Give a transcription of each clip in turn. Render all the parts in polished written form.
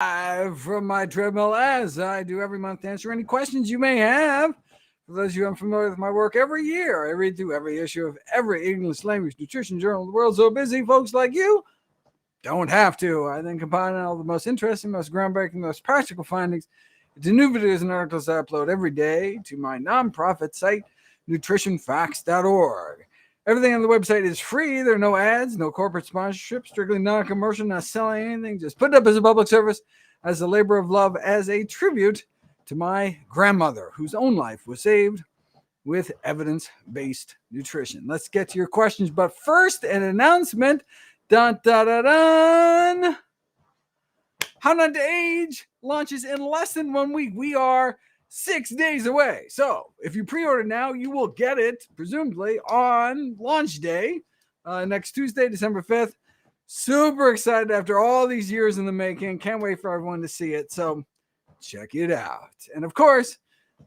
Live from my treadmill, as I do every month, to answer any questions you may have. For those of you unfamiliar with my work, every year I read through every issue of every English language nutrition journal. The world's so busy, folks like you don't have to. I then combine all the most interesting, most groundbreaking, most practical findings into new videos and articles I upload every day to my nonprofit site, NutritionFacts.org. Everything on the website is free. There are no ads, no corporate sponsorship, strictly non-commercial, not selling anything. Just put it up as a public service, as a labor of love, as a tribute to my grandmother, whose own life was saved with evidence-based nutrition. Let's get to your questions. But first, an announcement. Dun, dun, dun, dun. How Not to Age launches in less than 1 week. We are 6 days away. So if you pre-order now, you will get it, presumably, on launch day, next Tuesday, December 5th. Super excited after all these years in the making. Can't wait for everyone to see it. So check it out. And of course,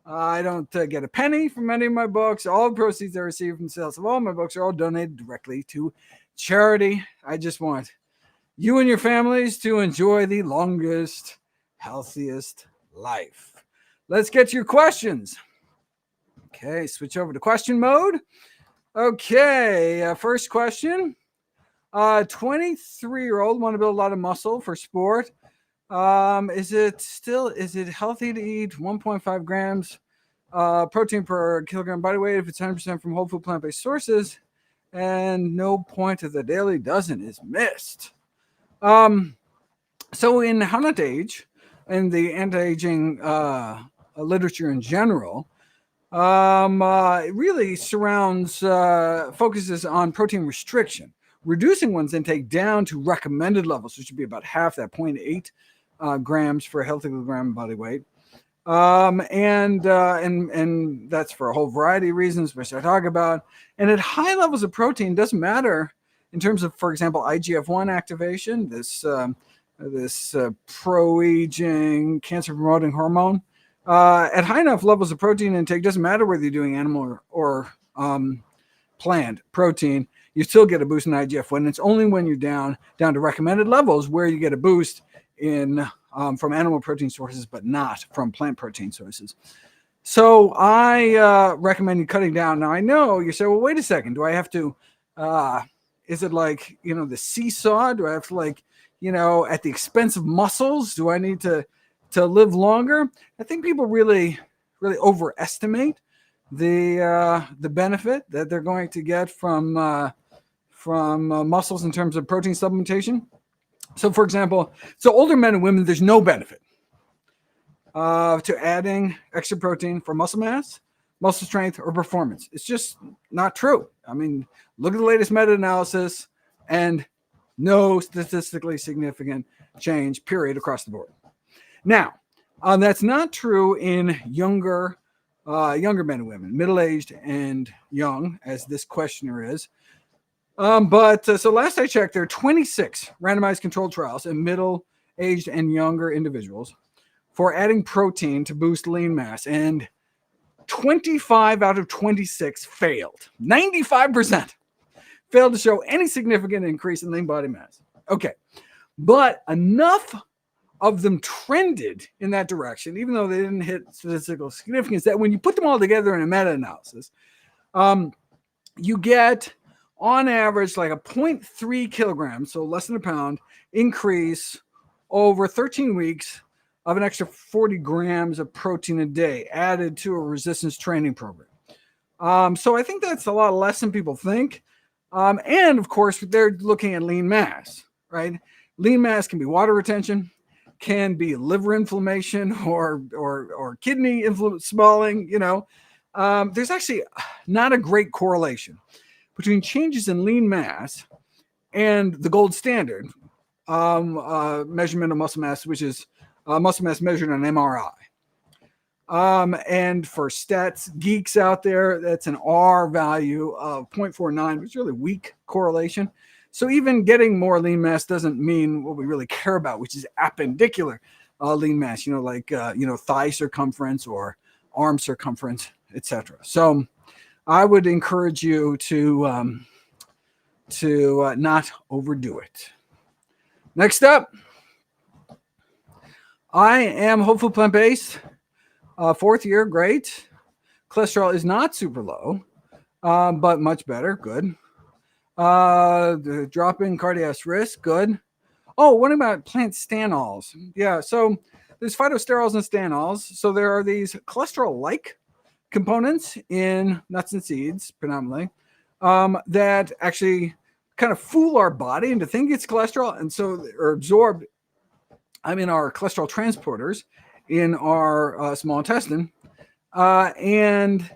I don't get a penny from any of my books. All the proceeds I receive from sales of all my books are all donated directly to charity. I just want you and your families to enjoy the longest, healthiest life. Let's get to your questions. Okay, switch over to question mode. Okay, first question. 23-year-old want to build a lot of muscle for sport. Is it healthy to eat 1.5 grams protein per kilogram body weight if it's 100% from whole food plant-based sources? And no point of the daily dozen is missed. So in How Not to Age, and the anti-aging literature in general, it really focuses on protein restriction, reducing one's intake down to recommended levels, which would be about half that, 0.8 grams for a healthy kilogram body weight. And that's for a whole variety of reasons, which I talk about. And at high levels of protein, doesn't matter in terms of, for example, IGF-1 activation, this pro-aging, cancer-promoting hormone. At high enough levels of protein intake, doesn't matter whether you're doing animal or plant protein, you still get a boost in IGF-1. It's only when you're down to recommended levels where you get a boost in from animal protein sources, but not from plant protein sources. So I recommend you cutting down. Now, I know you say, well, wait a second. Do I have to, is it like, the seesaw? Do I have to at the expense of muscles? Do I need to live longer? I think people really, really overestimate the benefit that they're going to get from muscles in terms of protein supplementation. So, for example, older men and women, there's no benefit to adding extra protein for muscle mass, muscle strength, or performance. It's just not true. I mean, look at the latest meta-analysis, and no statistically significant change, period, across the board. Now, that's not true in younger men and women, middle-aged and young, as this questioner is. But last I checked, there are 26 randomized controlled trials in middle-aged and younger individuals for adding protein to boost lean mass, and 25 out of 26 failed. 95% failed to show any significant increase in lean body mass. Okay, but enough of them trended in that direction, even though they didn't hit statistical significance, that when you put them all together in a meta-analysis, you get, on average, like a 0.3 kilograms, so less than a pound, increase over 13 weeks of an extra 40 grams of protein a day added to a resistance training program. So I think that's a lot less than people think. And of course, they're looking at lean mass, right? Lean mass can be water retention, can be liver inflammation or kidney swelling. There's actually not a great correlation between changes in lean mass and the gold standard measurement of muscle mass, which is muscle mass measured on MRI. And for stats geeks out there, that's an R value of 0.49, which is really weak correlation. So even getting more lean mass doesn't mean what we really care about, which is appendicular lean mass, thigh circumference or arm circumference, etc. So I would encourage you to not overdo it. Next up, I am hopeful plant-based. Fourth year, great. Cholesterol is not super low, but much better, good. The drop in cardiac risk, good. Oh, what about plant stanols? Yeah, so there's phytosterols and stanols. So there are these cholesterol-like components in nuts and seeds, predominantly, that actually kind of fool our body into thinking it's cholesterol, and so are absorbed. In our cholesterol transporters in our small intestine, and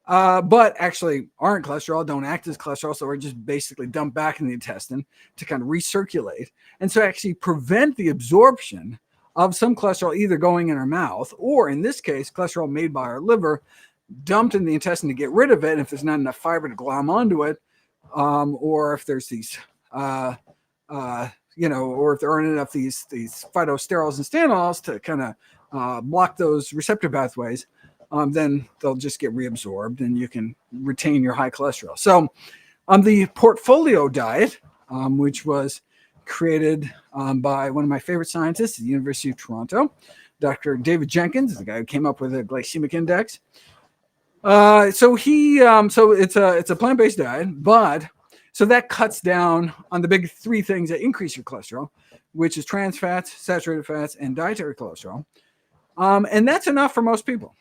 but actually aren't cholesterol, don't act as cholesterol, so we're just basically dumped back in the intestine to kind of recirculate, and so actually prevent the absorption of some cholesterol either going in our mouth, or in this case, cholesterol made by our liver, dumped in the intestine to get rid of it if there's not enough fiber to glom onto it, or if there's these or if there aren't enough these phytosterols and stanols to kind of block those receptor pathways, then they'll just get reabsorbed and you can retain your high cholesterol. So the portfolio diet, which was created by one of my favorite scientists at the University of Toronto, Dr. David Jenkins, the guy who came up with the glycemic index. So it's a plant-based diet, but so that cuts down on the big three things that increase your cholesterol, which is trans fats, saturated fats, and dietary cholesterol. And that's enough for most people.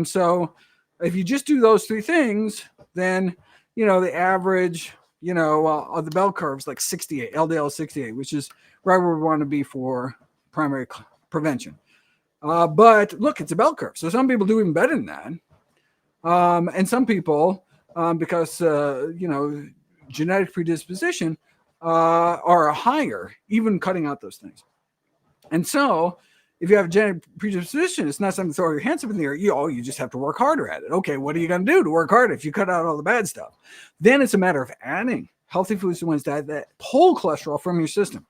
So if you just do those three things, then, the average, of the bell curve is like 68, LDL 68, which is right where we want to be for primary prevention. But look, it's a bell curve. So some people do even better than that. And some people, because, genetic predisposition, are higher, even cutting out those things. And so if you have genetic predisposition, it's not something to throw your hands up in the air. You just have to work harder at it. Okay, what are you going to do to work harder if you cut out all the bad stuff? Then it's a matter of adding healthy foods to one's diet that pull cholesterol from your system.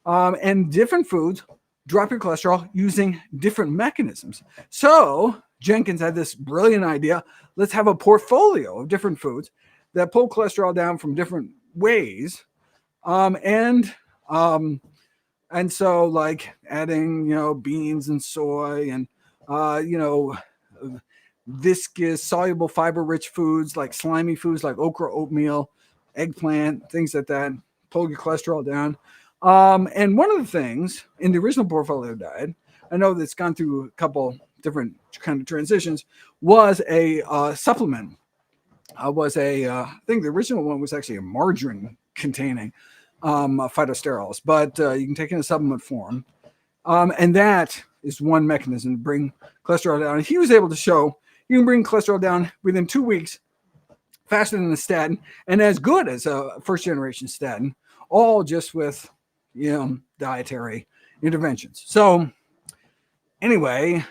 And different foods drop your cholesterol using different mechanisms. So Jenkins had this brilliant idea. Let's have a portfolio of different foods that pull cholesterol down from different ways. And so like adding, beans and soy and, viscous, soluble, fiber-rich foods like slimy foods like okra, oatmeal, eggplant, things like that, pull your cholesterol down. And one of the things in the original portfolio diet, I know that's gone through a couple different kind of transitions, was a supplement. I think the original one was actually a margarine containing phytosterols, but you can take it in a supplement form. And that is one mechanism to bring cholesterol down. And he was able to show you can bring cholesterol down within 2 weeks faster than a statin and as good as a first generation statin, all just with, dietary interventions. So anyway,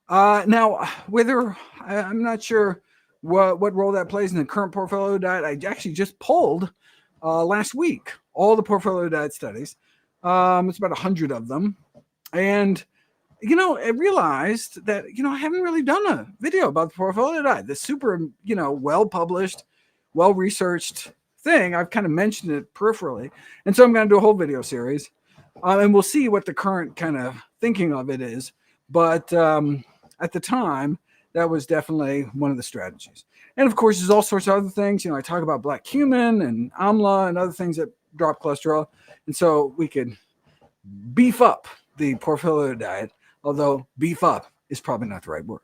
now whether I'm not sure what role that plays in the current portfolio diet. I actually just polled last week all the portfolio diet studies. It's about 100 of them. And, I realized that, I haven't really done a video about the portfolio diet. This super, well-published, well-researched thing. I've kind of mentioned it peripherally. And so I'm going to do a whole video series. And we'll see what the current kind of thinking of it is. But at the time, that was definitely one of the strategies. And of course, there's all sorts of other things. I talk about black cumin and amla and other things that drop cholesterol. And so we could beef up the portfolio diet, although beef up is probably not the right word.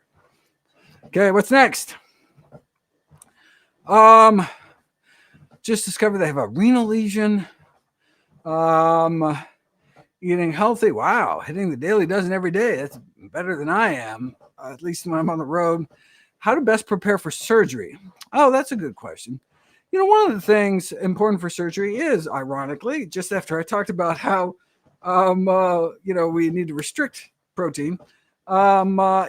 Okay, what's next? Just discovered they have a renal lesion. Eating healthy. Wow, hitting the daily dozen every day. That's better than I am, at least when I'm on the road. How to best prepare for surgery? Oh, that's a good question. One of the things important for surgery is, ironically, just after I talked about how, we need to restrict protein,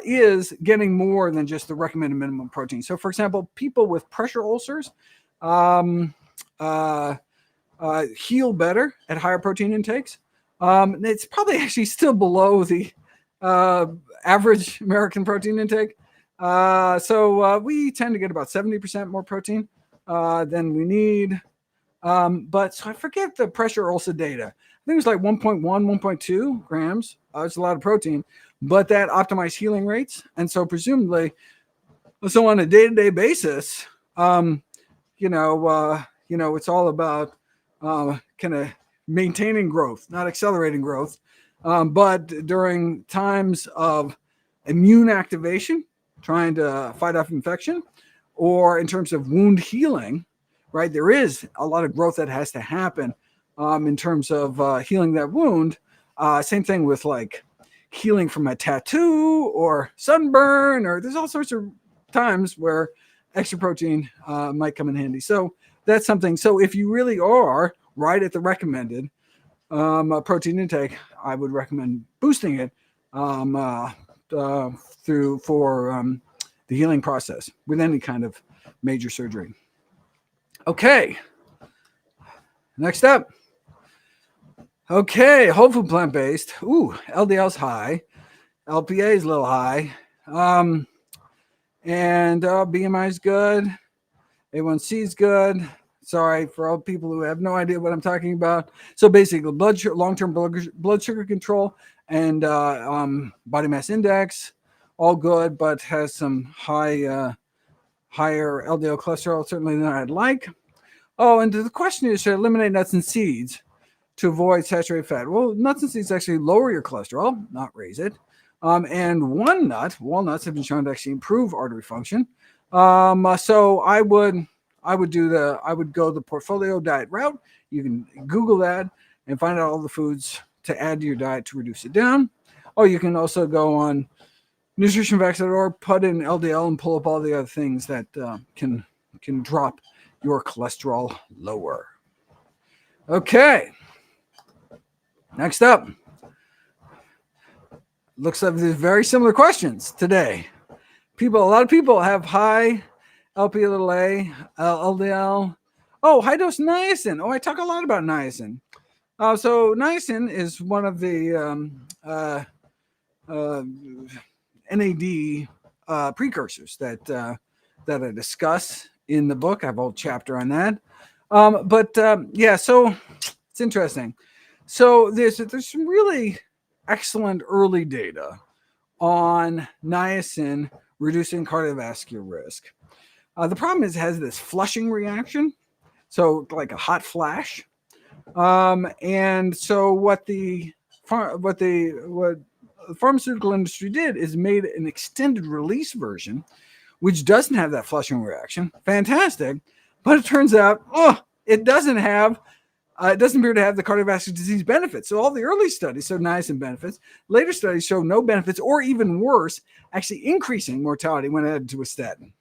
is getting more than just the recommended minimum protein. So, for example, people with pressure ulcers heal better at higher protein intakes. It's probably actually still below the average American protein intake. So we tend to get about 70% more protein than we need. But so I forget the pressure ulcer data. think it was like 1.1, 1.2 grams. It's a lot of protein, but that optimized healing rates. And so presumably, so on a day-to-day basis, it's all about kind of maintaining growth, not accelerating growth. But during times of immune activation, trying to fight off infection, or in terms of wound healing, right? There is a lot of growth that has to happen in terms of healing that wound. Same thing with like healing from a tattoo or sunburn, or there's all sorts of times where extra protein might come in handy. So that's something. So if you really are right at the recommended protein intake, I would recommend boosting it for the healing process with any kind of major surgery. Okay. Next up. Okay, whole food plant-based. Ooh, LDL's high. LPA is a little high. And BMI is good. A1C is good. Sorry for all people who have no idea what I'm talking about. So basically, long-term blood sugar control and body mass index, all good, but has some higher LDL cholesterol, certainly than I'd like. Oh, and the question is, should I eliminate nuts and seeds to avoid saturated fat? Well, nuts and seeds actually lower your cholesterol, not raise it. And walnuts have been shown to actually improve artery function. So I would go the portfolio diet route. You can Google that and find out all the foods to add to your diet to reduce it down. Or you can also go on NutritionFacts.org, put in LDL, and pull up all the other things that can drop your cholesterol lower. Okay. Next up. Looks like there's very similar questions today. A lot of people have high LPA, LDL. Oh, high dose niacin. Oh, I talk a lot about niacin. So niacin is one of the NAD precursors that I discuss in the book. I have a whole chapter on that. So it's interesting. So there's some really excellent early data on niacin reducing cardiovascular risk. The problem is it has this flushing reaction, so like a hot flash. And so what the pharmaceutical industry did is made an extended release version, which doesn't have that flushing reaction. Fantastic. But it turns out, it doesn't appear to have the cardiovascular disease benefits. So all the early studies showed niacin benefits. Later studies show no benefits, or even worse, actually increasing mortality when added to a statin.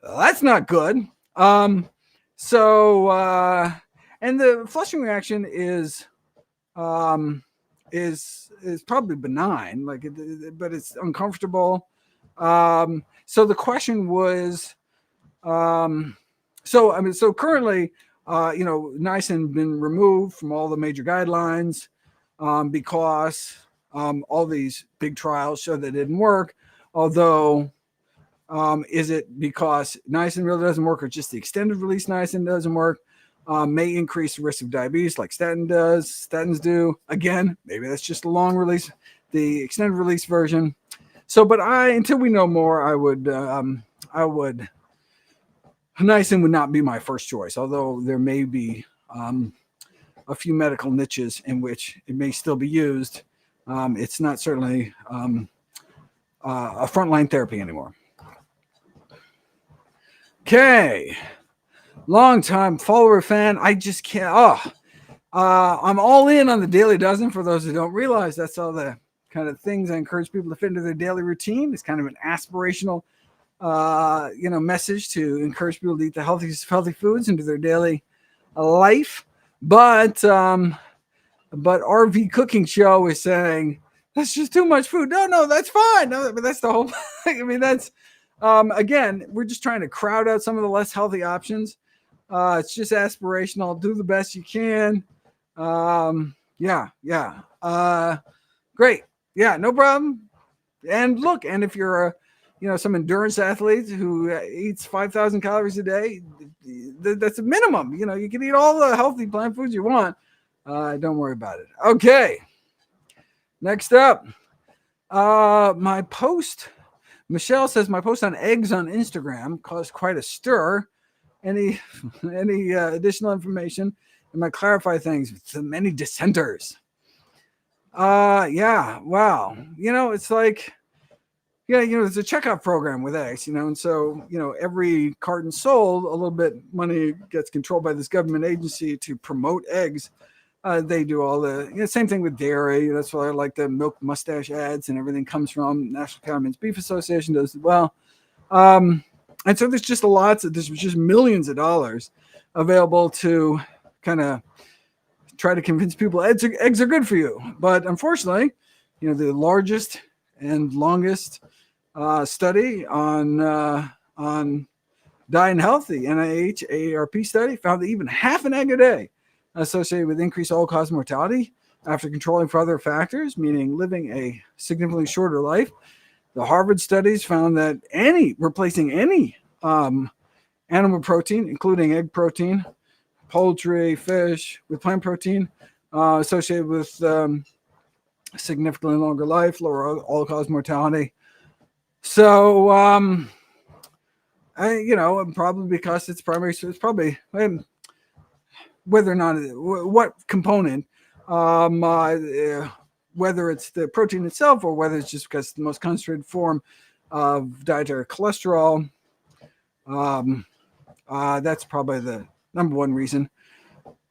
That's not good. And the flushing reaction is probably benign, but it's uncomfortable. So the question was, so currently, niacin has been removed from all the major guidelines because all these big trials show that it didn't work. Although, is it because niacin really doesn't work, or just the extended release niacin doesn't work? May increase the risk of diabetes like statins do. Again, maybe that's just the long release, the extended release version. So, but until we know more, niacin would not be my first choice, although there may be a few medical niches in which it may still be used. It's not certainly a frontline therapy anymore. Okay. Long-time follower fan. I just can't. I'm all in on the Daily Dozen. For those who don't realize, that's all the kind of things I encourage people to fit into their daily routine. It's kind of an aspirational, message to encourage people to eat the healthy foods into their daily life. But RV Cooking Show is saying that's just too much food. No, that's fine. No, but that's the whole. I mean, that's again, we're just trying to crowd out some of the less healthy options. It's just aspirational. Do the best you can. Great. Yeah, no problem. And look, and if you're some endurance athlete who eats 5,000 calories a day, that's a minimum. You can eat all the healthy plant foods you want. Don't worry about it. Okay. Next up, my post. Michelle says my post on eggs on Instagram caused quite a stir. Any additional information? I might clarify things with the many dissenters. Yeah. Wow. It's like, there's a checkout program with eggs, and so, every carton sold, a little bit money gets controlled by this government agency to promote eggs. They do all the same thing with dairy. That's why I like the milk mustache ads and everything comes from National Cow and Mince Beef Association does as well. And so there's just there's just millions of dollars available to kind of try to convince people eggs are good for you. But unfortunately, the largest and longest study on diet and health, the NIH AARP study, found that even half an egg a day associated with increased all-cause mortality after controlling for other factors, meaning living a significantly shorter life. The Harvard studies found that replacing any animal protein, including egg protein, poultry, fish, with plant protein, associated with significantly longer life, lower all-cause mortality. So, probably because it's primary, so it's probably whether or not what component, whether it's the protein itself or whether it's just because it's the most concentrated form of dietary cholesterol. That's probably the number one reason.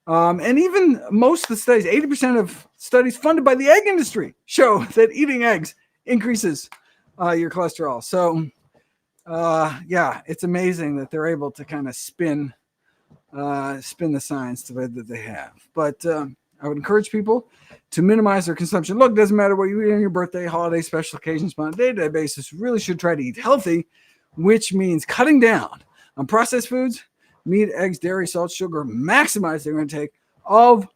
And even most of the studies, 80% of studies funded by the egg industry show that eating eggs increases your cholesterol. So, it's amazing that they're able to kind of spin the science the way that they have. But I would encourage people to minimize their consumption. Look, it doesn't matter what you eat on your birthday, holiday, special occasions, but on a day-to-day basis, you really should try to eat healthy, which means cutting down on processed foods, meat, eggs, dairy, salt, sugar, maximize their intake of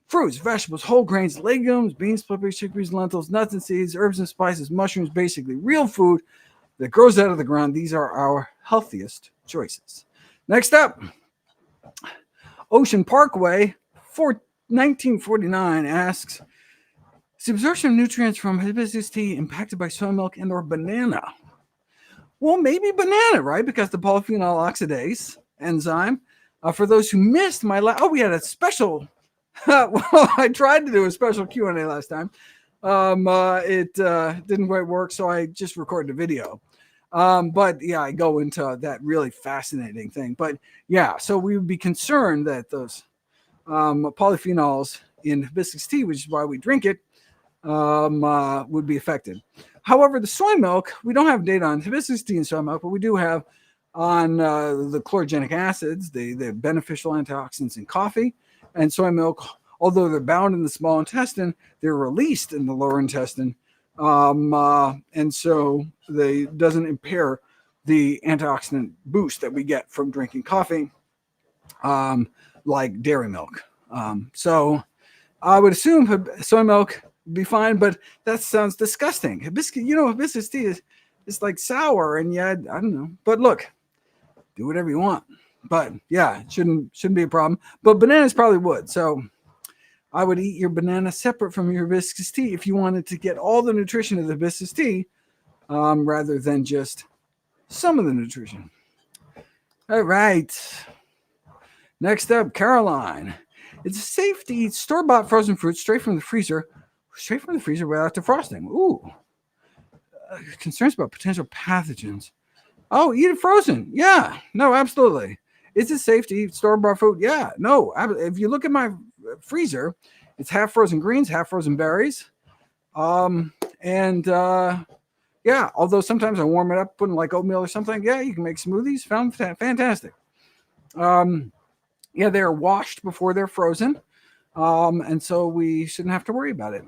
fruits, vegetables, whole grains, legumes, beans, flippers, chickpeas, lentils, nuts and seeds, herbs and spices, mushrooms, basically real food that grows out of the ground. These are our healthiest choices. Next up, Ocean Parkway, 1949 asks, is the absorption of nutrients from hibiscus tea impacted by soy milk and or banana? Well, maybe banana, right? Because the polyphenol oxidase enzyme. For those who missed we had a special, I tried to do a special Q&A last time. It didn't quite work, so I just recorded a video. But I go into that really fascinating thing. But so we would be concerned that those polyphenols in hibiscus tea, which is why we drink it, would be affected. However, the soy milk, we don't have data on hibiscus tea and soy milk, but we do have on the chlorogenic acids, the beneficial antioxidants in coffee and soy milk. Although they're bound in the small intestine, they're released in the lower intestine. And so they doesn't impair the antioxidant boost that we get from drinking coffee, like dairy milk. So I would assume soy milk would be fine, but that sounds disgusting. Hibiscus tea is like sour, and I don't know. But look, do whatever you want. But it shouldn't be a problem. But bananas probably would. So I would eat your banana separate from your hibiscus tea if you wanted to get all the nutrition of the hibiscus tea, rather than just some of the nutrition. All right. Next up, Caroline. It's safe to eat store-bought frozen fruit straight from the freezer without defrosting. Ooh. Concerns about potential pathogens. Oh, eat it frozen. Yeah. No, absolutely. Is it safe to eat store-bought food? Yeah. No. If you look at my freezer, it's half frozen greens, half frozen berries. Although sometimes I warm it up, put in like oatmeal or something. Yeah, you can make smoothies. Found fantastic. They're washed before they're frozen. And so we shouldn't have to worry about it.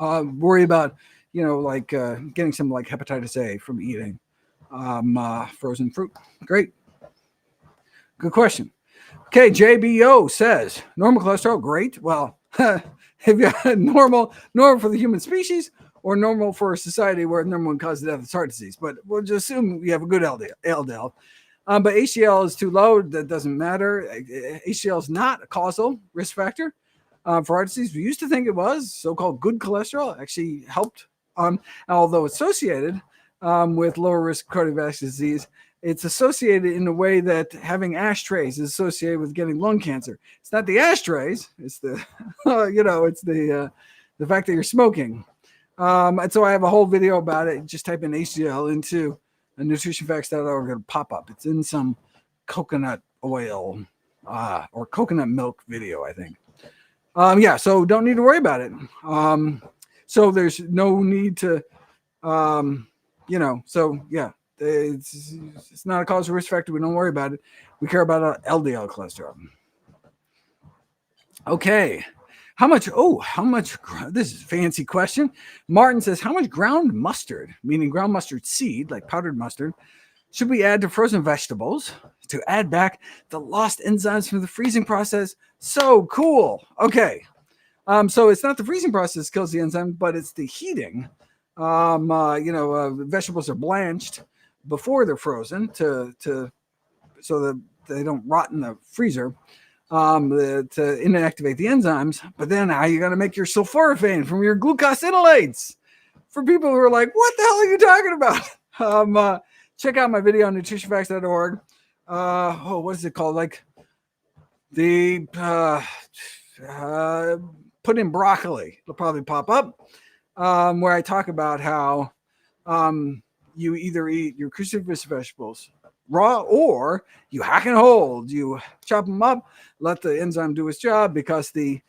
Worry about, getting some like hepatitis A from eating frozen fruit. Great. Good question. Okay, JBO says, normal cholesterol, great. Well, if you had normal for the human species or normal for a society where the number one cause of death is heart disease. But we'll just assume we have a good LDL. But HDL is too low. That doesn't matter. HDL is not a causal risk factor for heart disease. We used to think it was so-called good cholesterol. Actually helped, although associated with lower risk cardiovascular disease. It's associated in a way that having ashtrays is associated with getting lung cancer. It's not the ashtrays. It's the, it's the fact that you're smoking. And so I have a whole video about it. Just type in HDL into NutritionFacts.org. It'll pop up. It's in some coconut oil or coconut milk video, I think. So don't need to worry about it. So there's no need to, it's not a causal risk factor. We don't worry about it. We care about LDL cholesterol. Okay. How much, this is a fancy question. Martin says, how much ground mustard, meaning ground mustard seed, like powdered mustard, should we add to frozen vegetables to add back the lost enzymes from the freezing process? So cool. Okay. So it's not the freezing process that kills the enzyme, but it's the heating. Vegetables are blanched before they're frozen so that they don't rot in the freezer. To inactivate the enzymes, but then how you got to make your sulforaphane from your glucosinolates. For people who are like, what the hell are you talking about? Check out my video on NutritionFacts.org. What is it called? Like the put in broccoli. It'll probably pop up. Where I talk about how you either eat your cruciferous vegetables raw, or you hack and hold, you chop them up, let the enzyme do its job, because the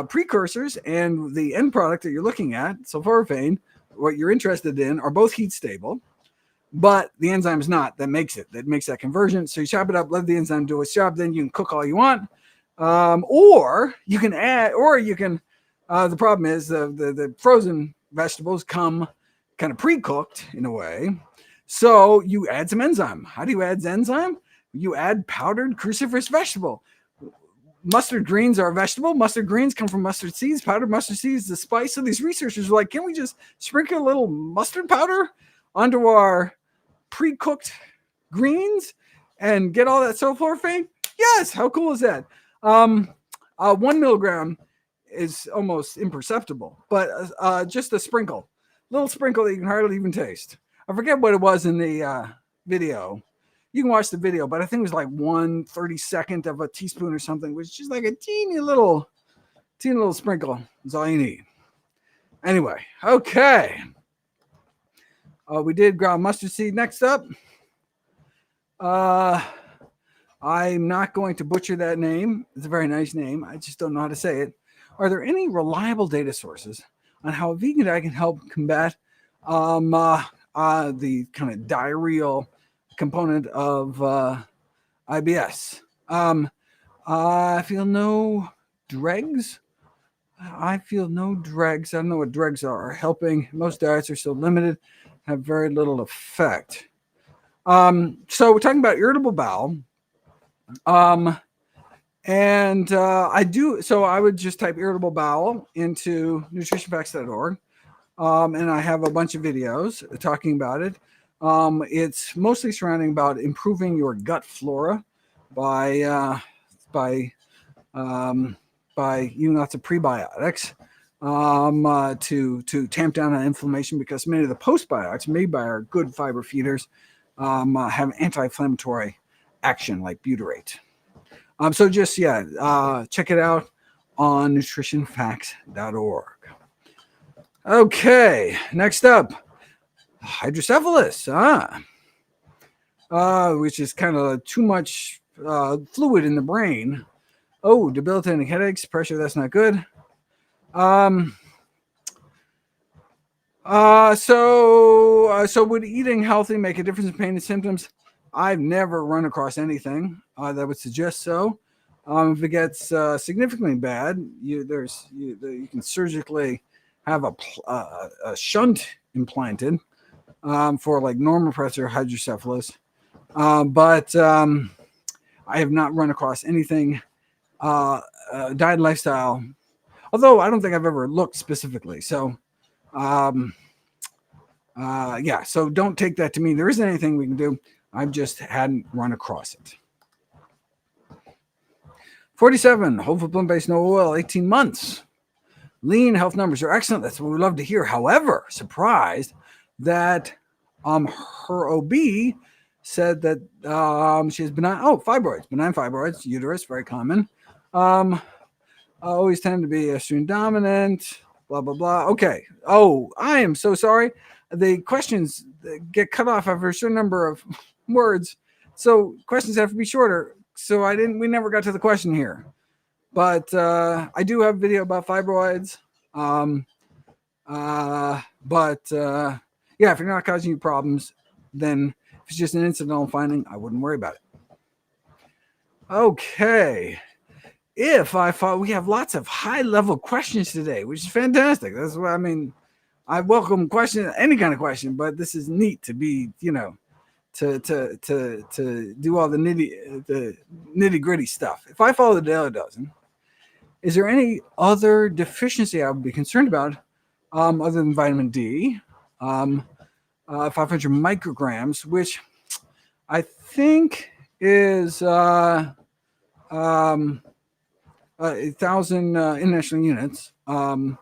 precursors and the end product that you're looking at, sulforaphane, what you're interested in, are both heat stable, but the enzyme is not. That makes that conversion. So you chop it up, let the enzyme do its job, then you can cook all you want, or you can add, the problem is the frozen vegetables come kind of pre-cooked in a way. So you add some enzyme. How do you add enzyme? You add powdered cruciferous vegetable. Mustard greens are a vegetable. Mustard greens come from mustard seeds. Powdered mustard seeds, the spice. So these researchers were like, can we just sprinkle a little mustard powder onto our pre-cooked greens and get all that sulforaphane? Yes. How cool is that? 1 milligram is almost imperceptible, but just a little sprinkle that you can hardly even taste. I forget what it was in the video. You can watch the video, but I think it was like 1/32 of a teaspoon or something, which is just like a teeny little sprinkle. That's all you need. Anyway, okay. We did ground mustard seed. Next up, I'm not going to butcher that name. It's a very nice name. I just don't know how to say it. Are there any reliable data sources on how a vegan diet can help combat the kind of diarrheal component of IBS? I feel no dregs. I don't know what dregs are helping. Most diets are so limited, have very little effect. So we're talking about irritable bowel. I would just type irritable bowel into NutritionFacts.org. And I have a bunch of videos talking about it. It's mostly surrounding about improving your gut flora by eating lots of prebiotics to tamp down on inflammation, because many of the postbiotics made by our good fiber feeders have anti-inflammatory action, like butyrate. Check it out on NutritionFacts.org. Okay, next up, hydrocephalus, which is kind of too much fluid in the brain. Oh, debilitating headaches, pressure, that's not good. So would eating healthy make a difference in pain and symptoms? I've never run across anything that would suggest so. If it gets significantly bad, you can surgically have a shunt implanted for like normal pressure hydrocephalus. But I have not run across anything diet and lifestyle, although I don't think I've ever looked specifically. So so don't take that to mean there isn't anything we can do. I just hadn't run across it. 47, whole food plant-based, no oil, 18 months. Lean health numbers are excellent. That's what we love to hear. However, surprised that her OB said that she has benign fibroids, uterus, very common. Always tend to be estrogen dominant, blah, blah, blah. Okay. Oh, I am so sorry. The questions get cut off after a certain number of words. So questions have to be shorter. So we never got to the question here. But I do have a video about fibroids. Yeah, if you're not causing you problems, then if it's just an incidental finding, I wouldn't worry about it. Okay. We have lots of high-level questions today, which is fantastic. That's what I mean. I welcome questions, any kind of question, but this is neat to be, to do all the nitty-gritty stuff. If I follow the daily dozen, is there any other deficiency I would be concerned about other than vitamin D? 500 micrograms, which I think is 1,000 international units, and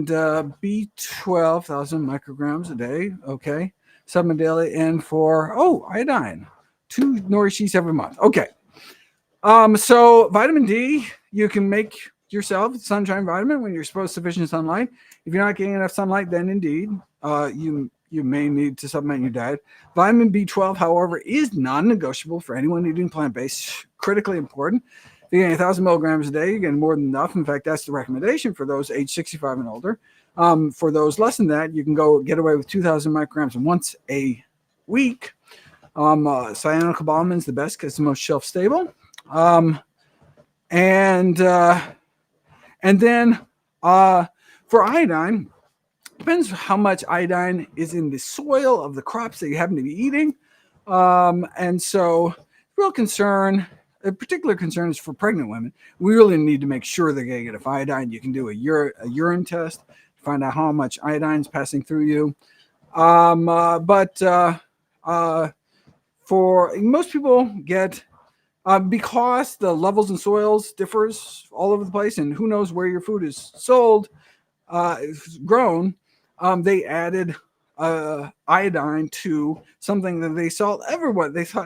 B12, 1,000 micrograms a day. Okay, 7 daily, and for iodine, 2 nori sheets every month. Okay, so vitamin D you can make yourself, sunshine vitamin, when you're exposed to sufficient sunlight. If you're not getting enough sunlight, then indeed you may need to supplement your diet. Vitamin B12, however, is non-negotiable for anyone eating plant-based. Critically important. If you're getting 1,000 milligrams a day, you're getting more than enough. In fact, that's the recommendation for those age 65 and older. For those less than that, you can go get away with 2,000 micrograms once a week. Cyanocobalamin is the best because it's the most shelf stable. And then for iodine, depends how much iodine is in the soil of the crops that you happen to be eating. And so real concern, a particular concern is for pregnant women. We really need to make sure they're getting enough iodine. You can do a urine test to find out how much iodine is passing through you. For most people get, because the levels in soils differs all over the place, and who knows where your food is sold, grown, they added iodine to something that they thought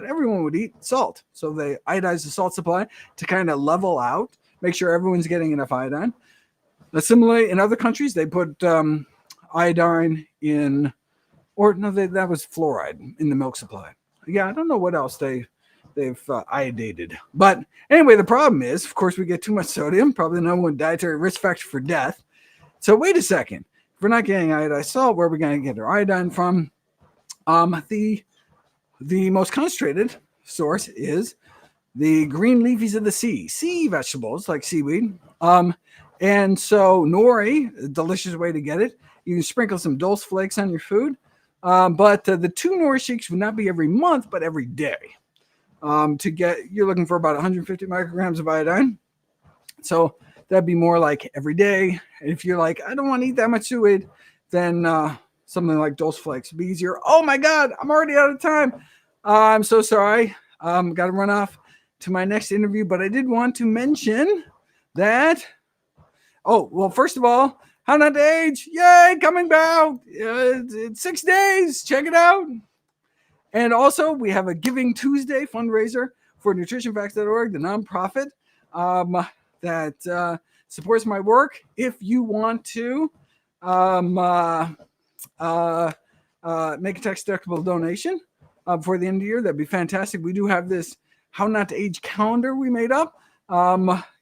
everyone would eat, salt. So they iodized the salt supply to kind of level out, make sure everyone's getting enough iodine. Similarly, in other countries, they put iodine in, that was fluoride in the milk supply. Yeah, I don't know what else they've iodated. But anyway, the problem is, of course, we get too much sodium, probably the number one dietary risk factor for death. So wait a second. If we're not getting iodized salt, where are we going to get our iodine from? The most concentrated source is the green leafies of the sea vegetables like seaweed. And so nori, a delicious way to get it. You can sprinkle some dulse flakes on your food. But the 2 nori shakes would not be every month, but every day. You're looking for about 150 micrograms of iodine. So that'd be more like every day. And if you're like, I don't want to eat that much seaweed, then something like dulse flakes would be easier. Oh my God, I'm already out of time. I'm so sorry. Got to run off to my next interview, but I did want to mention that. Oh, well, first of all, How Not to Age, yay, coming back. It's 6 days. Check it out. And also, we have a Giving Tuesday fundraiser for NutritionFacts.org, the nonprofit that supports my work. If you want to make a tax-deductible donation before the end of the year, that'd be fantastic. We do have this How Not to Age calendar we made up,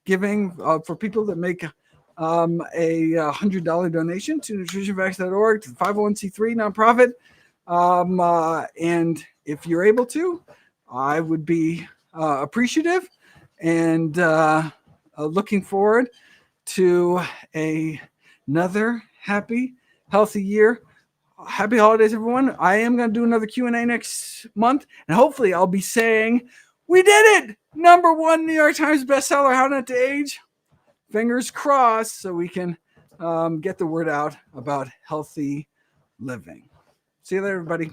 giving for people that make a $100 donation to NutritionFacts.org, to the 501c3 nonprofit. And if you're able to, I would be appreciative and looking forward to another happy, healthy year. Happy holidays, everyone. I am going to do another Q&A next month, and hopefully I'll be saying, we did it! #1 New York Times bestseller, How Not to Age. Fingers crossed, so we can get the word out about healthy living. See you later, everybody.